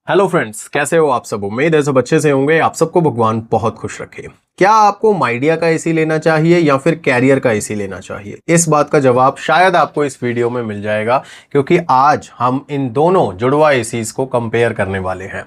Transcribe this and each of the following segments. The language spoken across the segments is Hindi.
हेलो फ्रेंड्स, कैसे हो आप सब। उम्मीद है सब अच्छे से होंगे। आप सबको भगवान बहुत खुश रखे। क्या आपको माइडिया का एसी लेना चाहिए या फिर कैरियर का एसी लेना चाहिए? इस बात का जवाब शायद आपको इस वीडियो में मिल जाएगा, क्योंकि आज हम इन दोनों जुड़वा एसीज को कंपेयर करने वाले हैं।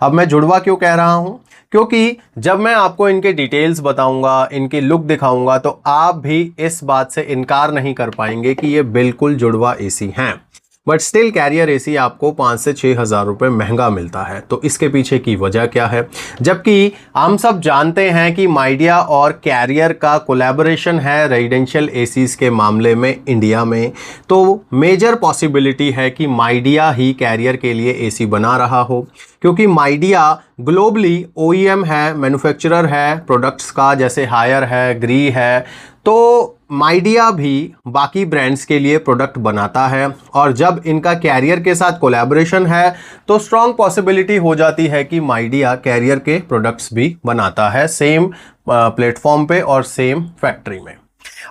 अब मैं जुड़वा क्यों कह रहा हूं? क्योंकि जब मैं आपको इनके डिटेल्स बताऊंगा, इनकी लुक दिखाऊंगा, तो आप भी इस बात से इनकार नहीं कर पाएंगे कि ये बिल्कुल जुड़वा एसी हैं। बट स्टिल कैरियर एसी आपको 5 से 6 हज़ार रुपये महंगा मिलता है। तो इसके पीछे की वजह क्या है? जबकि हम सब जानते हैं कि माइडिया और कैरियर का कोलैबोरेशन है रेजिडेंशियल एसीज के मामले में इंडिया में, तो मेजर पॉसिबिलिटी है कि माइडिया ही कैरियर के लिए एसी बना रहा हो, क्योंकि माइडिया ग्लोबली ओईएम है, मैन्युफैक्चरर है प्रोडक्ट्स का, जैसे हायर है, ग्री है। तो माइडिया भी बाकी ब्रांड्स के लिए प्रोडक्ट बनाता है, और जब इनका कैरियर के साथ कोलैबोरेशन है तो स्ट्रॉन्ग पॉसिबिलिटी हो जाती है कि माइडिया कैरियर के प्रोडक्ट्स भी बनाता है, सेम प्लेटफॉर्म पे और सेम फैक्ट्री में।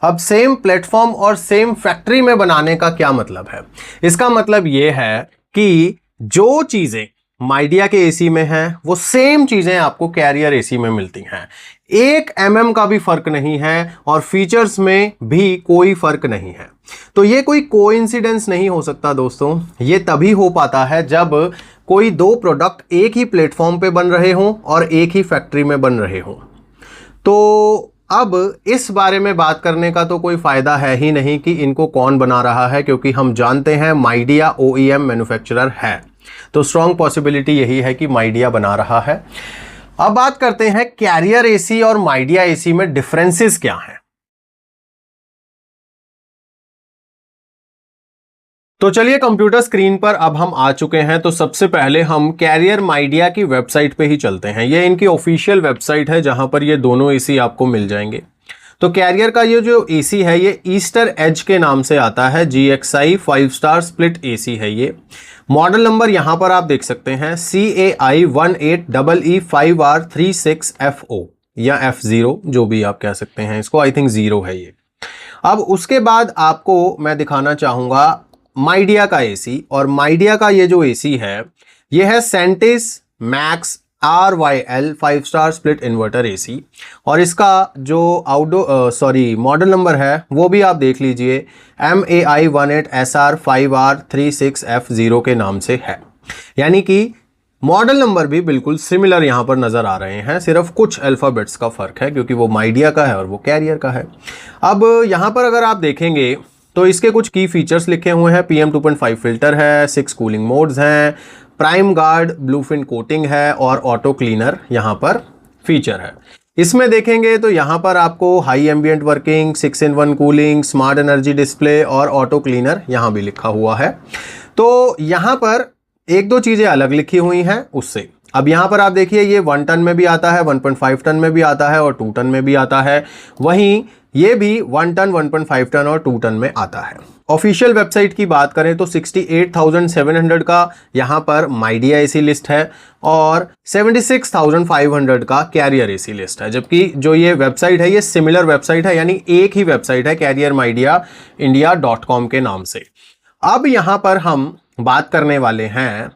अब सेम प्लेटफॉर्म और सेम फैक्ट्री में बनाने का क्या मतलब है? इसका मतलब यह है कि जो चीजें माइडिया के एसी में है वो सेम चीजें आपको कैरियर एसी में मिलती हैं। 1 mm का भी फर्क नहीं है और फीचर्स में भी कोई फर्क नहीं है। तो ये कोई कोइंसिडेंस नहीं हो सकता दोस्तों। ये तभी हो पाता है जब कोई दो प्रोडक्ट एक ही प्लेटफॉर्म पे बन रहे हों और एक ही फैक्ट्री में बन रहे हों। तो अब इस बारे में बात करने का तो कोई फायदा है ही नहीं कि इनको कौन बना रहा है, क्योंकि हम जानते हैं माइडिया ओईएम मैन्युफैक्चरर है। तो स्ट्रॉन्ग पॉसिबिलिटी यही है कि माइडिया बना रहा है। अब बात करते हैं कैरियर एसी और माइडिया एसी में डिफरेंसेस क्या हैं। तो चलिए कंप्यूटर स्क्रीन पर अब हम आ चुके हैं। तो सबसे पहले हम कैरियर माइडिया की वेबसाइट पे ही चलते हैं। ये इनकी ऑफिशियल वेबसाइट है जहां पर ये दोनों एसी आपको मिल जाएंगे। तो कैरियर का ये जो एसी है ये ईस्टर एज के नाम से आता है। GXI 5 स्टार स्प्लिट एसी है ये। मॉडल नंबर यहां पर आप देख सकते हैं CAI 18EE5R36FO या F0, जो भी आप कह सकते हैं इसको। आई थिंक 0 है ये। अब उसके बाद आपको मैं दिखाना चाहूंगा माइडिया का एसी, और माइडिया का ये जो एसी है ये है सेंटिस max RYL 5 star split inverter AC, और इसका जो मॉडल नंबर है वो भी आप देख लीजिए, MAI 18SR5R36F0 के नाम से है। यानी कि मॉडल नंबर भी बिल्कुल सिमिलर यहां पर नजर आ रहे हैं, सिर्फ कुछ अल्फाबेट्स का फर्क है, क्योंकि वो माइडिया का है और वो कैरियर का है। अब यहां पर अगर आप देखेंगे तो इसके कुछ की फीचर्स लिखे हुए हैं। PM 2.5 फिल्टर है, 6 कूलिंग मोड्स हैं, प्राइम गार्ड ब्लूफिन कोटिंग है, और ऑटो क्लीनर यहां पर फीचर है। इसमें देखेंगे तो यहां पर आपको high ambient working, 6-in-1 cooling, smart energy display और ऑटो क्लीनर यहां भी लिखा हुआ है। तो यहां पर एक दो चीजें अलग लिखी हुई हैं उससे। अब यहां पर आप देखिए ये 1 टन में भी आता है, 1.5 टन में भी आता है और 2 टन में भी आता है। वहीं ये भी 1 टन, 1.5 टन और 2 टन में आता है। ऑफिशियल वेबसाइट की बात करें तो 68,700 का यहां पर माइडिया एसी लिस्ट है और 76,500 का कैरियर एसी लिस्ट है। जबकि जो ये वेबसाइट है ये सिमिलर वेबसाइट है, यानी एक ही वेबसाइट है, कैरियर माइडिया इंडिया.com के नाम से। अब यहां पर हम बात करने वाले हैं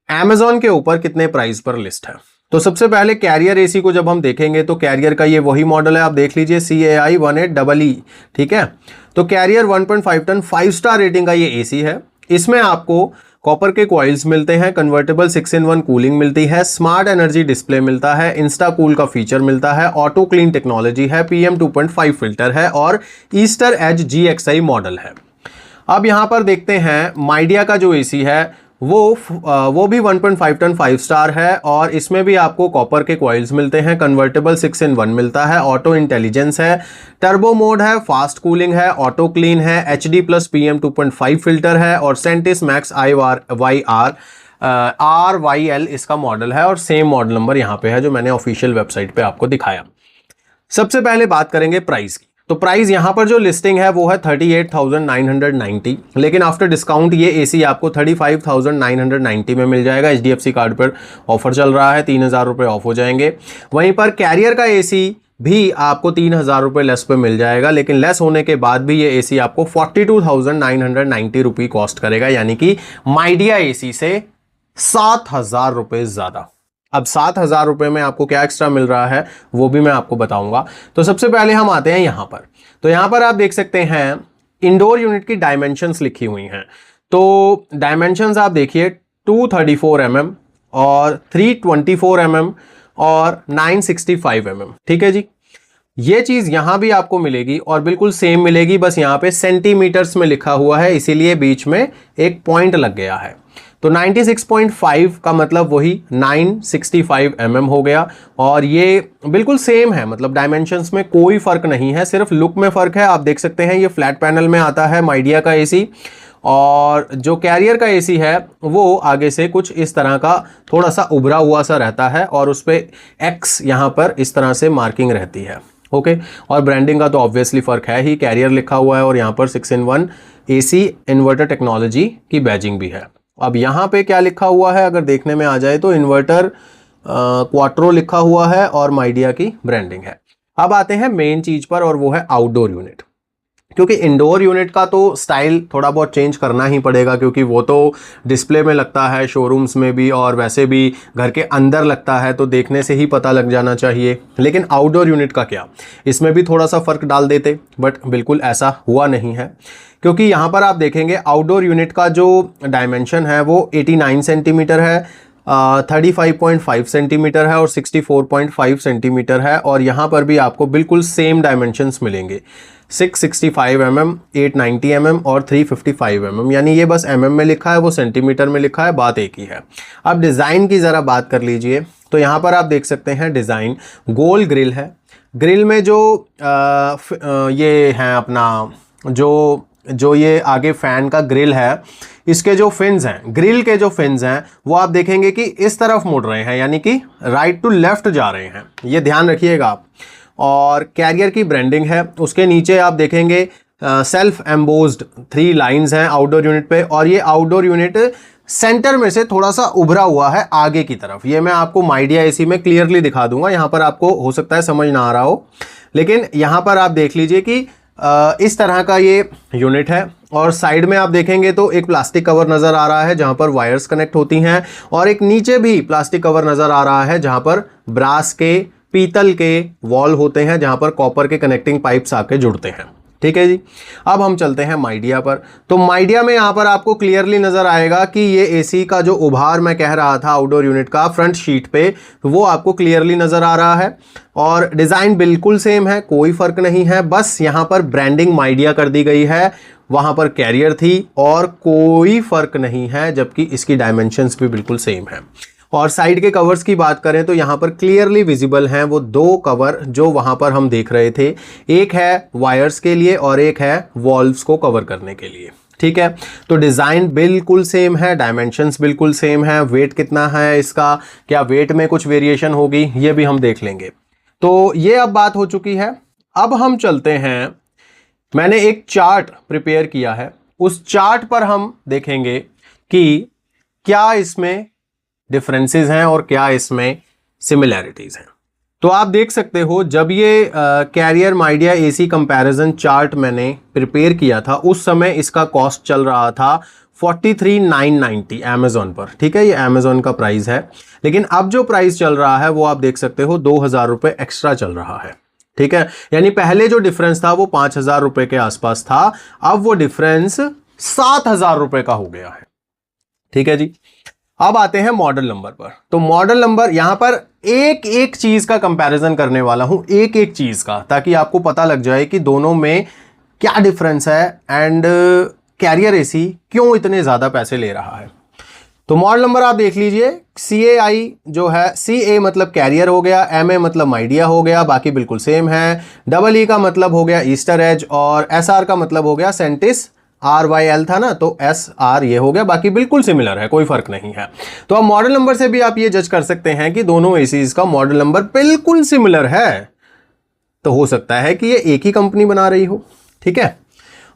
Amazon के ऊपर कितने प्राइस पर लिस्ट है। तो सबसे पहले कैरियर एसी को जब हम देखेंगे तो कैरियर का ये वही मॉडल है, आप देख लीजिए, CAI 18EE, ठीक है। तो कैरियर 1.5 टन 5 स्टार रेटिंग का ये एसी है। इसमें आपको कॉपर के कॉइल्स मिलते हैं, कन्वर्टेबल 6-in-1 कूलिंग मिलती है, स्मार्ट एनर्जी डिस्प्ले मिलता है, इंस्टा कूल का फीचर मिलता है, ऑटो क्लीन टेक्नोलॉजी है, PM 2.5 फिल्टर है और ईस्टर एज GXI मॉडल है। अब यहां पर देखते हैं माइडिया का जो एसी है वो भी 1.5 टन 5 स्टार है, और इसमें भी आपको कॉपर के कॉइल्स मिलते हैं, कन्वर्टेबल 6-in-1 मिलता है, ऑटो इंटेलिजेंस है, टर्बो मोड है, फास्ट कूलिंग है, ऑटो क्लीन है, HD प्लस PM 2.5 फिल्टर है और सेंटिस मैक्स RYL इसका मॉडल है, और सेम मॉडल नंबर यहाँ पे है जो मैंने ऑफिशियल वेबसाइट पे आपको दिखाया। सबसे पहले बात करेंगे प्राइस की। तो प्राइस यहां पर जो लिस्टिंग है वो है 38,990, लेकिन आफ्टर डिस्काउंट ये एसी आपको 35,990 में मिल जाएगा। HDFC कार्ड पर ऑफर चल रहा है, 3,000 रुपये ऑफ हो जाएंगे। वहीं पर कैरियर का एसी भी आपको 3,000 रुपये लेस पे मिल जाएगा, लेकिन लेस होने के बाद भी ये एसी आपको 42,990 रुपये कॉस्ट करेगा, यानी कि माइडिया एसी से 7,000 रुपए ज्यादा। अब 7,000 रुपए में आपको क्या एक्स्ट्रा मिल रहा है वो भी मैं आपको बताऊंगा। तो सबसे पहले हम आते हैं यहां पर। तो यहां पर आप देख सकते हैं इंडोर यूनिट की डायमेंशंस लिखी हुई हैं। तो डायमेंशंस आप देखिए 234 mm और 324 mm और 965 mm। ठीक है जी, ये चीज यहां भी आपको मिलेगी और बिल्कुल सेम मिलेगी, बस यहां पे सेंटीमीटर्स में लिखा हुआ है इसीलिए बीच में एक पॉइंट लग गया है। तो 96.5 का मतलब वही 965 mm हो गया और ये बिल्कुल सेम है, मतलब डायमेंशंस में कोई फर्क नहीं है, सिर्फ लुक में फर्क है। आप देख सकते हैं ये फ्लैट पैनल में आता है माइडिया का एसी और जो कैरियर का एसी है वो आगे से कुछ इस तरह का थोड़ा सा उभरा हुआ सा रहता है और उस पर एक्स यहाँ पर इस तरह से मार्किंग रहती है। ओके, और ब्रांडिंग का तो ऑब्वियसली फर्क है ही, कैरियर लिखा हुआ है और यहाँ पर 6-in-1 एसी इन्वर्टर टेक्नोलॉजी की बैजिंग भी है। अब यहाँ पे क्या लिखा हुआ है अगर देखने में आ जाए तो इन्वर्टर क्वाट्रो लिखा हुआ है और माइडिया की ब्रांडिंग है। अब आते हैं मेन चीज पर और वो है आउटडोर यूनिट। क्योंकि इंडोर यूनिट का तो स्टाइल थोड़ा बहुत चेंज करना ही पड़ेगा क्योंकि वो तो डिस्प्ले में लगता है, शोरूम्स में भी और वैसे भी घर के अंदर लगता है, तो देखने से ही पता लग जाना चाहिए। लेकिन आउटडोर यूनिट का क्या, इसमें भी थोड़ा सा फर्क डाल देते, बट बिल्कुल ऐसा हुआ नहीं है क्योंकि यहाँ पर आप देखेंगे आउटडोर यूनिट का जो डायमेंशन है वो 89 सेंटीमीटर है, 35.5 सेंटीमीटर है और 64.5 सेंटीमीटर है और यहाँ पर भी आपको बिल्कुल सेम डायमेंशंस मिलेंगे, 665 mm, 890 mm और 355 mm। यानी ये बस mm में लिखा है, वो सेंटीमीटर में लिखा है, बात एक ही है। अब डिज़ाइन की ज़रा बात कर लीजिए। तो यहाँ पर आप देख सकते हैं डिज़ाइन गोल ग्रिल है। ग्रिल में जो ये है अपना जो ये आगे फैन का ग्रिल है, इसके जो फिन्स हैं, ग्रिल के जो फिन्स हैं वो आप देखेंगे कि इस तरफ मुड़ रहे हैं, यानी कि राइट टू लेफ्ट जा रहे हैं, ये ध्यान रखिएगा आप। और कैरियर की ब्रांडिंग है, उसके नीचे आप देखेंगे सेल्फ एम्बोज्ड 3 लाइंस हैं आउटडोर यूनिट पे और ये आउटडोर यूनिट सेंटर में से थोड़ा सा उभरा हुआ है आगे की तरफ। ये मैं आपको माइडिया एसी में क्लियरली दिखा दूंगा, यहाँ पर आपको हो सकता है समझ ना आ रहा हो, लेकिन यहाँ पर आप देख लीजिए कि इस तरह का ये यूनिट है और साइड में आप देखेंगे तो एक प्लास्टिक कवर नज़र आ रहा है जहाँ पर वायर्स कनेक्ट होती हैं और एक नीचे भी प्लास्टिक कवर नज़र आ रहा है जहाँ पर ब्रास के, पीतल के वॉल होते हैं जहाँ पर कॉपर के कनेक्टिंग पाइप्स आके जुड़ते हैं। ठीक है जी, अब हम चलते हैं माइडिया पर। तो माइडिया में यहाँ पर आपको क्लियरली नज़र आएगा कि ये एसी का जो उभार मैं कह रहा था आउटडोर यूनिट का फ्रंट शीट पे, वो आपको क्लियरली नज़र आ रहा है और डिज़ाइन बिल्कुल सेम है, कोई फ़र्क नहीं है, बस यहाँ पर ब्रांडिंग माइडिया कर दी गई है, वहाँ पर कैरियर थी और कोई फ़र्क नहीं है, जबकि इसकी डायमेंशंस भी बिल्कुल सेम है। और साइड के कवर्स की बात करें तो यहाँ पर क्लियरली विजिबल हैं वो 2 कवर जो वहाँ पर हम देख रहे थे, एक है वायर्स के लिए और एक है वॉल्व्स को कवर करने के लिए। ठीक है, तो डिज़ाइन बिल्कुल सेम है, डायमेंशंस बिल्कुल सेम है। वेट कितना है इसका, क्या वेट में कुछ वेरिएशन होगी, ये भी हम देख लेंगे। तो ये अब बात हो चुकी है। अब हम चलते हैं, मैंने एक चार्ट प्रिपेयर किया है, उस चार्ट पर हम देखेंगे कि क्या इसमें डिफरेंसेस हैं और क्या इसमें सिमिलैरिटीज हैं। तो आप देख सकते हो जब ये कैरियर माइडिया एसी कंपैरिजन चार्ट मैंने प्रिपेयर किया था उस समय इसका कॉस्ट चल रहा था 43,990 अमेजोन पर। ठीक है, ये अमेजोन का प्राइस है, लेकिन अब जो प्राइस चल रहा है वो आप देख सकते हो 2,000 रुपये एक्स्ट्रा चल रहा है। ठीक है, यानी पहले जो डिफरेंस था वो 5,000 रुपये के आसपास था, अब वो डिफरेंस 7,000 रुपये का हो गया है। ठीक है जी, अब आते हैं मॉडल नंबर पर। तो मॉडल नंबर यहां पर एक एक चीज का कंपैरिजन करने वाला हूं, एक एक चीज का, ताकि आपको पता लग जाए कि दोनों में क्या डिफरेंस है एंड कैरियर एसी क्यों इतने ज्यादा पैसे ले रहा है। तो मॉडल नंबर आप देख लीजिए, CAI जो है, CA मतलब कैरियर हो गया, MA मतलब माइडिया हो गया, बाकी बिल्कुल सेम है, EE का मतलब हो गया ईस्टर एज और SR का मतलब हो गया सेंटिस, RYL था ना तो SR ये हो गया, बाकी बिल्कुल सिमिलर है, कोई फर्क नहीं है। तो अब मॉडल नंबर से भी आप ये जज कर सकते हैं कि दोनों एसीज का मॉडल नंबर बिल्कुल सिमिलर है, तो हो सकता है कि ये एक ही कंपनी बना रही हो। ठीक है,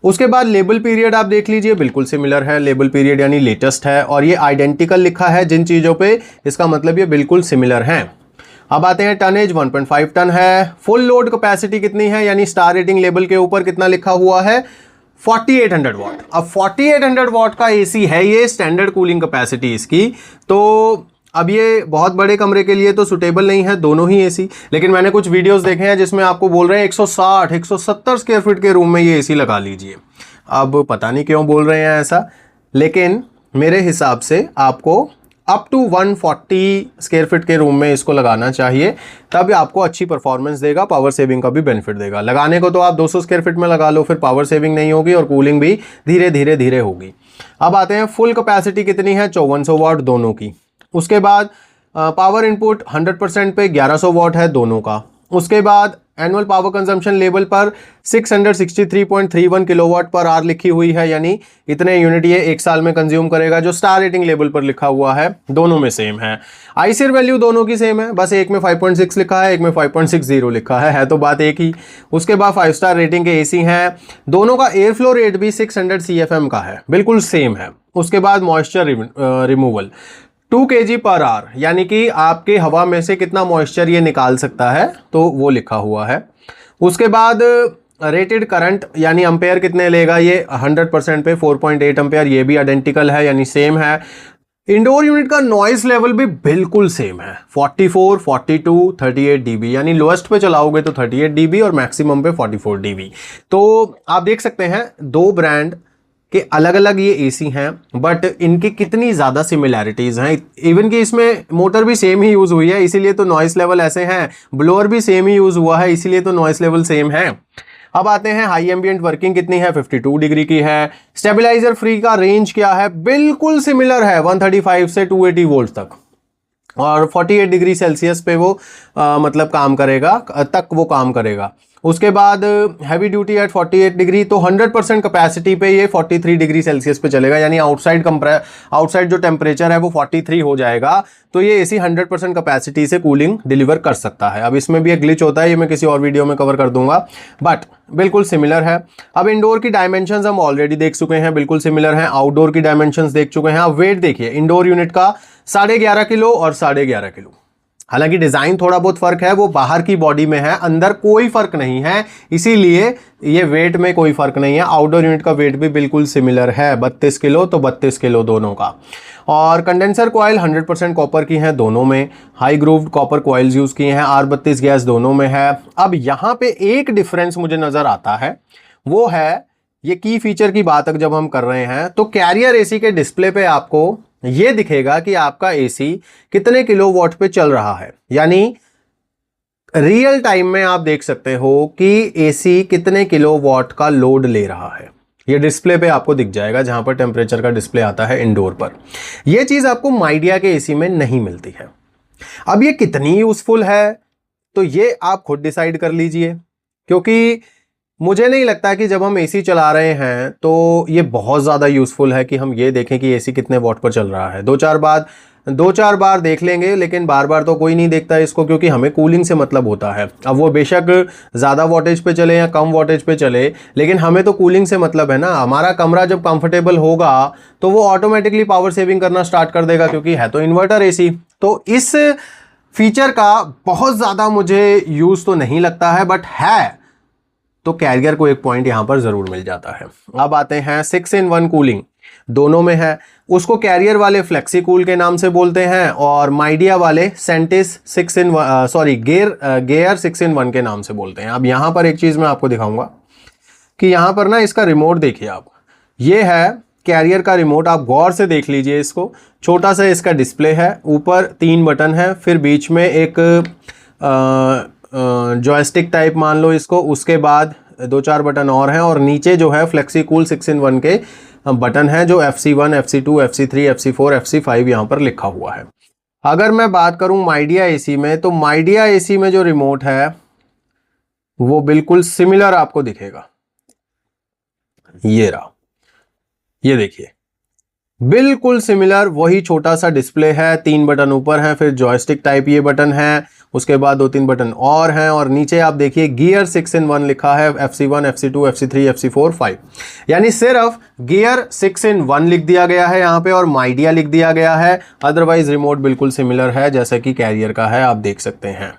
उसके बाद लेबल पीरियड आप देख लीजिए, बिल्कुल सिमिलर है, लेबल पीरियड यानी लेटेस्ट है और ये आइडेंटिकल लिखा है जिन चीज़ों पे, इसका मतलब ये बिल्कुल सिमिलर है। अब आते हैं टनेज, 1.5 टन है। फुल लोड कैपेसिटी कितनी है, यानी स्टार रेटिंग लेबल के ऊपर कितना लिखा हुआ है, 4800 वॉट। अब 4800 वॉट का एसी है ये, स्टैंडर्ड कूलिंग कैपेसिटी इसकी। तो अब ये बहुत बड़े कमरे के लिए तो सुटेबल नहीं है दोनों ही एसी, लेकिन मैंने कुछ वीडियोस देखे हैं जिसमें आपको बोल रहे हैं 160 170 स्क्वायर फीट के रूम में ये एसी लगा लीजिए। अब पता नहीं क्यों बोल रहे हैं ऐसा, लेकिन मेरे हिसाब से आपको अप टू 140 स्क्वायर फीट के रूम में इसको लगाना चाहिए, तब आपको अच्छी परफॉर्मेंस देगा, पावर सेविंग का भी बेनिफिट देगा। लगाने को तो आप 200 स्क्वायर फीट में लगा लो, फिर पावर सेविंग नहीं होगी और कूलिंग भी धीरे धीरे धीरे होगी। अब आते हैं फुल कैपेसिटी कितनी है, 5400 वॉट दोनों की। उसके बाद पावर इनपुट 100% पे 1100 वॉट है दोनों का। उसके बाद एनुअल पावर कंजम्पशन लेवल पर 663.31 किलोवाट पर आवर लिखी हुई है, यानी इतने यूनिट ये एक साल में कंज्यूम करेगा, जो स्टार रेटिंग लेवल पर लिखा हुआ है दोनों में सेम है। आईसीआर वैल्यू दोनों की सेम है, बस एक में 5.6 लिखा है, एक में 5.60 लिखा है तो बात एक ही। उसके बाद 5 स्टार रेटिंग के एसी हैं, दोनों का एयर फ्लो रेट भी 600 CFM का है, बिल्कुल सेम है। उसके बाद moisture removal 2 kg per hour, यानी कि आपके हवा में से कितना मॉइस्चर ये निकाल सकता है, तो वो लिखा हुआ है। उसके बाद रेटेड करंट यानी एम्पेयर कितने लेगा ये 100% पे 4.8 एम्पेयर, ये भी आइडेंटिकल है यानी सेम है। इंडोर यूनिट का नॉइस लेवल भी बिल्कुल सेम है, 44, 42, 38 dB, यानी लोएस्ट पे चलाओगे तो 38 dB और मैक्सिमम पे 44 dB। तो आप देख सकते हैं दो ब्रांड कि अलग अलग ये एसी हैं, बट इनकी कितनी ज़्यादा सिमिलैरिटीज़ हैं। इवन कि इसमें मोटर भी सेम ही यूज़ हुई है, इसीलिए तो नॉइस लेवल ऐसे हैं। ब्लोअर भी सेम ही यूज़ हुआ है, इसीलिए तो नॉइस लेवल सेम है। अब आते हैं हाई एम्बिएंट वर्किंग कितनी है, 52 डिग्री की है। स्टेबलाइजर फ्री का रेंज क्या है, बिल्कुल सिमिलर है, 135 से 280 वोल्ट तक, और 48 डिग्री सेल्सियस पे वो मतलब काम करेगा, तक वो काम करेगा। उसके बाद हैवी ड्यूटी एट 48 डिग्री, तो 100% कैपेसिटी पे ये 43 डिग्री सेल्सियस पे चलेगा, यानी आउटसाइड जो टेम्परेचर है वो 43 हो जाएगा। तो ये एसी 100% कैपेसिटी से कूलिंग डिलीवर कर सकता है। अब इसमें भी एक ग्लिच होता है, ये मैं किसी और वीडियो में कवर कर दूंगा, बट बिल्कुल सिमिलर है। अब इंडोर की डायमेंशंस हम ऑलरेडी देख चुके हैं, बिल्कुल सिमिलर हैं। आउटडोर की डायमेंशंस देख चुके हैं। अब वेट देखिए, इंडोर यूनिट का 11.5 किलो और 11.5 किलो। हालांकि डिजाइन थोड़ा बहुत फर्क है, वो बाहर की बॉडी में है, अंदर कोई फर्क नहीं है, इसीलिए ये वेट में कोई फर्क नहीं है। आउटडोर यूनिट का वेट भी बिल्कुल सिमिलर है, 32 किलो तो 32 किलो दोनों का। और कंडेंसर कॉइल 100% कॉपर की हैं दोनों में, high grooved copper coils use किए हैं, R32 गैस दोनों में है। अब यहाँ पे एक डिफरेंस मुझे नजर आता है, वो है ये की फीचर की बात जब हम कर रहे हैं तो कैरियर एसी के डिस्प्ले पे आपको ये दिखेगा कि आपका एसी कितने किलोवाट पे चल रहा है, यानी रियल टाइम में आप देख सकते हो कि एसी कितने किलोवाट का लोड ले रहा है। ये डिस्प्ले पे आपको दिख जाएगा, जहां पर टेम्परेचर का डिस्प्ले आता है इंडोर पर। यह चीज आपको माइडिया के एसी में नहीं मिलती है। अब ये कितनी यूजफुल है तो ये आप खुद डिसाइड कर लीजिए, क्योंकि मुझे नहीं लगता कि जब हम एसी चला रहे हैं तो ये बहुत ज़्यादा यूज़फुल है कि हम ये देखें कि एसी कितने वॉट पर चल रहा है। दो चार बार देख लेंगे, लेकिन बार बार तो कोई नहीं देखता इसको, क्योंकि हमें कूलिंग से मतलब होता है। अब वो बेशक ज़्यादा वॉटेज पे चले या कम वॉटेज पे चले, लेकिन हमें तो कूलिंग से मतलब है ना। हमारा कमरा जब कंफर्टेबल होगा तो वो ऑटोमेटिकली पावर सेविंग करना स्टार्ट कर देगा, क्योंकि है तो इन्वर्टर एसी। तो इस फीचर का बहुत ज़्यादा मुझे यूज़ तो नहीं लगता है, बट है तो कैरियर को एक पॉइंट यहां पर जरूर मिल जाता है। अब आते हैं 6-in-1 कूलिंग, दोनों में है। उसको कैरियर वाले फ्लेक्सी कूल के नाम से बोलते हैं और माइडिया वाले सेंटिस गेयर 6-in-1 के नाम से बोलते हैं। अब यहां पर एक चीज मैं आपको दिखाऊंगा कि यहां पर ना इसका रिमोट देखिए आप, ये है कैरियर का रिमोट। आप गौर से देख लीजिए इसको, छोटा सा इसका डिस्प्ले है, ऊपर 3 बटन है, फिर बीच में एक जॉयस्टिक टाइप मान लो इसको, उसके बाद 2-4 बटन और हैं, और नीचे जो है फ्लेक्सी कूल 6-in-1 के बटन हैं, जो FC1, FC2, FC3, FC4, FC5 यहां पर लिखा हुआ है। अगर मैं बात करूं माइडिया एसी में, तो माइडिया एसी में जो रिमोट है वो बिल्कुल सिमिलर आपको दिखेगा। ये रहा, ये देखिए, बिल्कुल सिमिलर, वही छोटा सा डिस्प्ले है, 3 बटन ऊपर हैं, फिर जॉयस्टिक टाइप ये बटन है, उसके बाद 2-3 बटन और हैं, और नीचे आप देखिए गियर 6-in-1 लिखा है, FC1, FC2, FC3, FC4, 5, यानी सिर्फ गियर 6-in-1 लिख दिया गया है यहाँ पे और माइडिया लिख दिया गया है। अदरवाइज रिमोट बिल्कुल सिमिलर है जैसा कि कैरियर का है, आप देख सकते हैं।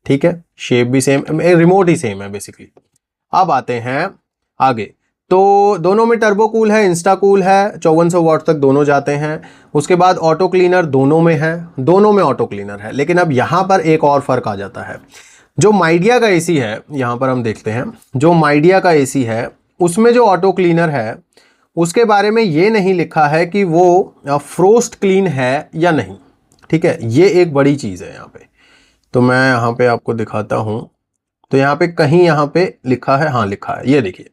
ठीक है, शेप भी सेम, रिमोट ही सेम है बेसिकली। अब आते हैं आगे, तो दोनों में टर्बो कूल है, इंस्टा कूल है, 5400 वाट तक दोनों जाते हैं। उसके बाद ऑटो क्लीनर दोनों में है, दोनों में ऑटो क्लीनर है। लेकिन अब यहाँ पर एक और फर्क आ जाता है। जो माइडिया का एसी है, यहाँ पर हम देखते हैं, जो माइडिया का एसी है उसमें जो ऑटो क्लीनर है उसके बारे में ये नहीं लिखा है कि वो फ्रोस्ट क्लीन है या नहीं। ठीक है, ये एक बड़ी चीज़ है यहाँ पे। तो मैं यहाँ पे आपको दिखाता हूँ, तो यहाँ पे कहीं यहाँ पे लिखा है, हाँ लिखा है, ये देखिए।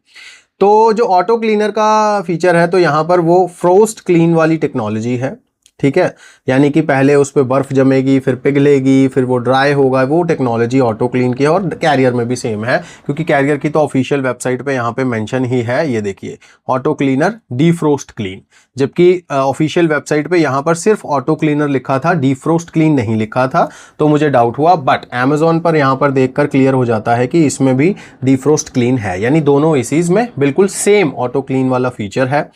तो जो ऑटो क्लीनर का फीचर है, तो यहाँ पर वो फ्रोस्ट क्लीन वाली टेक्नोलॉजी है। ठीक है, यानी कि पहले उस पर बर्फ जमेगी, फिर पिघलेगी, फिर वो ड्राई होगा, वो टेक्नोलॉजी ऑटो क्लीन की है। और कैरियर में भी सेम है, क्योंकि कैरियर की तो ऑफिशियल वेबसाइट पे यहाँ पे मेंशन ही है, ये देखिए, ऑटो क्लीनर डीफ्रोस्ट क्लीन। जबकि ऑफिशियल वेबसाइट पे यहाँ पर सिर्फ ऑटो क्लीनर लिखा था, डीफ्रोस्ट क्लीन नहीं लिखा था। तो मुझे डाउट हुआ, बट अमेजोन पर यहाँ पर देखकर क्लियर हो जाता है कि इसमें भी डीफ्रोस्ट क्लीन है, यानी दोनों एसीज में बिल्कुल सेम ऑटो क्लीन वाला फीचर है।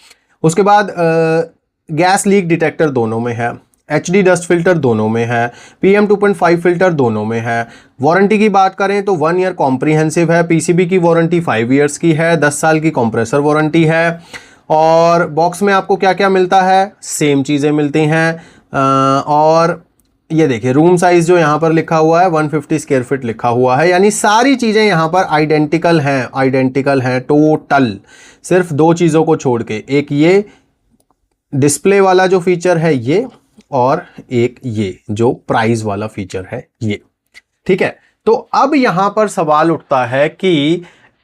उसके बाद गैस लीक डिटेक्टर दोनों में है, HD डस्ट फिल्टर दोनों में है, PM 2.5 फिल्टर दोनों में है। वारंटी की बात करें तो 1 ईयर कॉम्प्रीहेंसिव है, PCB की वारंटी 5 ईयर्स की है, 10 साल की कंप्रेसर वारंटी है। और बॉक्स में आपको क्या क्या मिलता है, सेम चीज़ें मिलती हैं। और ये देखिए, रूम साइज जो यहाँ पर लिखा हुआ है 150 स्क्वायर फीट लिखा हुआ है, यानी सारी चीज़ें यहाँ पर आइडेंटिकल हैं टोटल। सिर्फ 2 चीज़ों को छोड़ के, एक ये डिस्प्ले वाला जो फीचर है ये, और एक ये जो प्राइस वाला फीचर है ये। ठीक है, तो अब यहां पर सवाल उठता है कि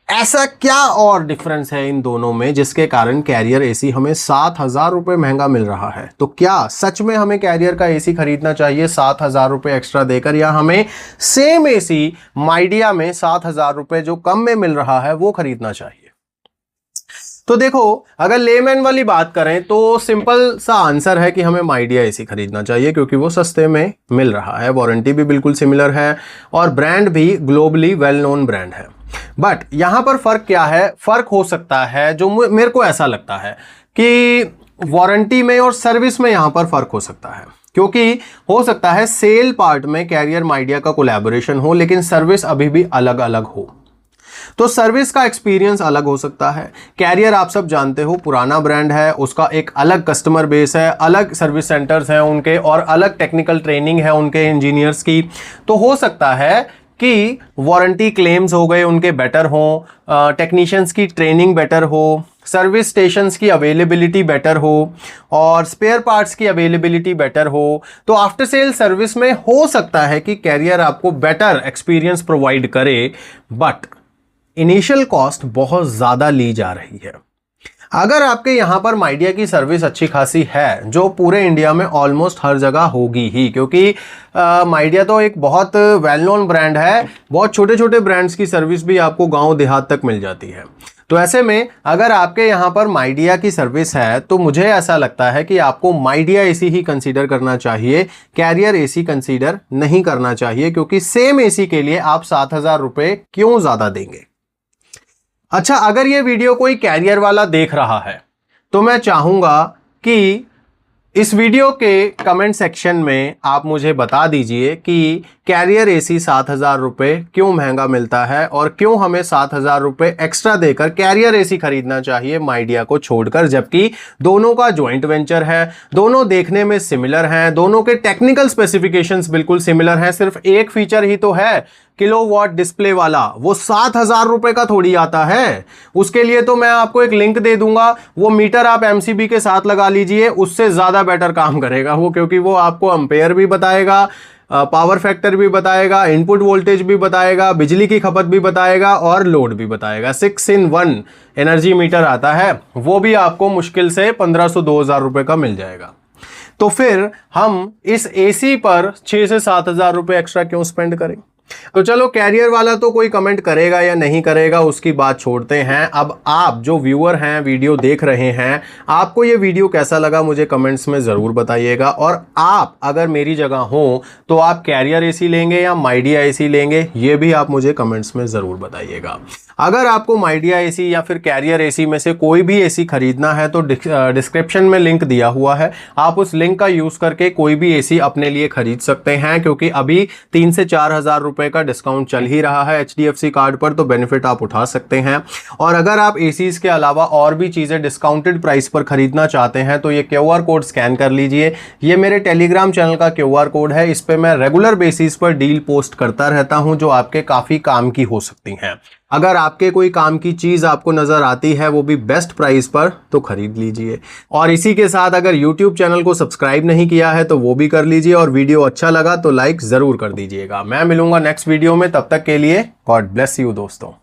ऐसा क्या और डिफरेंस है इन दोनों में जिसके कारण कैरियर एसी हमें 7,000 रुपये महंगा मिल रहा है। तो क्या सच में हमें कैरियर का एसी खरीदना चाहिए 7,000 रुपये एक्स्ट्रा देकर, या हमें सेम एसी माइडिया में 7,000 रुपये जो कम में मिल रहा है वो खरीदना चाहिए? तो देखो, अगर लेमैन वाली बात करें तो सिंपल सा आंसर है कि हमें माइडिया एसी खरीदना चाहिए, क्योंकि वो सस्ते में मिल रहा है, वारंटी भी बिल्कुल सिमिलर है, और ब्रांड भी ग्लोबली वेल नोन ब्रांड है। बट यहां पर फर्क क्या है? फर्क हो सकता है, जो मेरे को ऐसा लगता है कि वारंटी में और सर्विस में यहां पर फर्क हो सकता है। क्योंकि हो सकता है सेल पार्ट में कैरियर माइडिया का कोलैबोरेशन हो, लेकिन सर्विस अभी भी अलग अलग हो, तो सर्विस का एक्सपीरियंस अलग हो सकता है। कैरियर आप सब जानते हो पुराना ब्रांड है, उसका एक अलग कस्टमर बेस है, अलग सर्विस सेंटर्स हैं उनके, और अलग टेक्निकल ट्रेनिंग है उनके इंजीनियर्स की। तो हो सकता है कि वारंटी क्लेम्स हो गए उनके बेटर हो, टेक्नीशियंस की ट्रेनिंग बेटर हो, सर्विस स्टेशंस की अवेलेबिलिटी बेटर हो, और स्पेयर पार्ट्स की अवेलेबिलिटी बेटर हो। तो आफ्टर सेल सर्विस में हो सकता है कि कैरियर आपको बेटर एक्सपीरियंस प्रोवाइड करे, बट इनिशियल कॉस्ट बहुत ज़्यादा ली जा रही है। अगर आपके यहाँ पर माइडिया की सर्विस अच्छी खासी है, जो पूरे इंडिया में ऑलमोस्ट हर जगह होगी ही, क्योंकि माइडिया तो एक बहुत वेल नोन ब्रांड है, बहुत छोटे छोटे ब्रांड्स की सर्विस भी आपको गांव देहात तक मिल जाती है। तो ऐसे में अगर आपके यहाँ पर माइडिया की सर्विस है, तो मुझे ऐसा लगता है कि आपको माइडिया एसी ही कंसीडर करना चाहिए, कैरियर एसी कंसीडर नहीं करना चाहिए, क्योंकि सेम एसी के लिए आप 7,000 रुपये क्यों ज़्यादा देंगे? अच्छा, अगर ये वीडियो कोई कैरियर वाला देख रहा है तो मैं चाहूंगा कि इस वीडियो के कमेंट सेक्शन में आप मुझे बता दीजिए कि कैरियर एसी 7,000 रुपये क्यों महंगा मिलता है, और क्यों हमें 7,000 रुपये एक्स्ट्रा देकर कैरियर एसी खरीदना चाहिए माइडिया को छोड़कर, जबकि दोनों का जॉइंट वेंचर है, दोनों देखने में सिमिलर हैं, दोनों के टेक्निकल स्पेसिफिकेशंस बिल्कुल सिमिलर हैं। सिर्फ एक फीचर ही तो है किलोवाट डिस्प्ले वाला, वो 7,000 रुपये का थोड़ी आता है। उसके लिए तो मैं आपको एक लिंक दे दूंगा, वो मीटर आप MCB के साथ लगा लीजिए, उससे ज़्यादा बेटर काम करेगा वो, क्योंकि वो आपको एम्पेयर भी बताएगा, पावर फैक्टर भी बताएगा, इनपुट वोल्टेज भी बताएगा, बिजली की खपत भी बताएगा, और लोड भी बताएगा। 6 in 1 एनर्जी मीटर आता है, वो भी आपको मुश्किल से 1,500-2,000 रुपये का मिल जाएगा। तो फिर हम इस एसी पर 6 से 7,000 रुपये एक्स्ट्रा क्यों स्पेंड करें? तो चलो, कैरियर वाला तो कोई कमेंट करेगा या नहीं करेगा उसकी बात छोड़ते हैं। अब आप जो व्यूअर हैं, वीडियो देख रहे हैं, आपको ये वीडियो कैसा लगा मुझे कमेंट्स में ज़रूर बताइएगा। और आप अगर मेरी जगह हो तो आप कैरियर एसी लेंगे या माइडिया एसी लेंगे, ये भी आप मुझे कमेंट्स में ज़रूर बताइएगा। अगर आपको माइडिया एसी या फिर कैरियर एसी में से कोई भी एसी खरीदना है तो डिस्क्रिप्शन में लिंक दिया हुआ है, आप उस लिंक का यूज़ करके कोई भी एसी अपने लिए खरीद सकते हैं, क्योंकि अभी 3 से 4 हज़ार रुपये रुपए का डिस्काउंट चल ही रहा है HDFC कार्ड पर, तो बेनिफिट आप उठा सकते हैं। और अगर आप एसीज के अलावा और भी चीज़ें डिस्काउंटेड प्राइस पर खरीदना चाहते हैं तो ये QR कोड स्कैन कर लीजिए। ये मेरे टेलीग्राम चैनल का QR कोड है, इस पे मैं रेगुलर बेसिस पर डील पोस्ट करता रहता हूं जो आपके काफ़ी काम की हो सकती हैं। अगर आपके कोई काम की चीज़ आपको नज़र आती है वो भी बेस्ट प्राइस पर, तो खरीद लीजिए। और इसी के साथ अगर YouTube चैनल को सब्सक्राइब नहीं किया है तो वो भी कर लीजिए, और वीडियो अच्छा लगा तो लाइक ज़रूर कर दीजिएगा। मैं मिलूंगा नेक्स्ट वीडियो में, तब तक के लिए गॉड ब्लेस यू दोस्तों।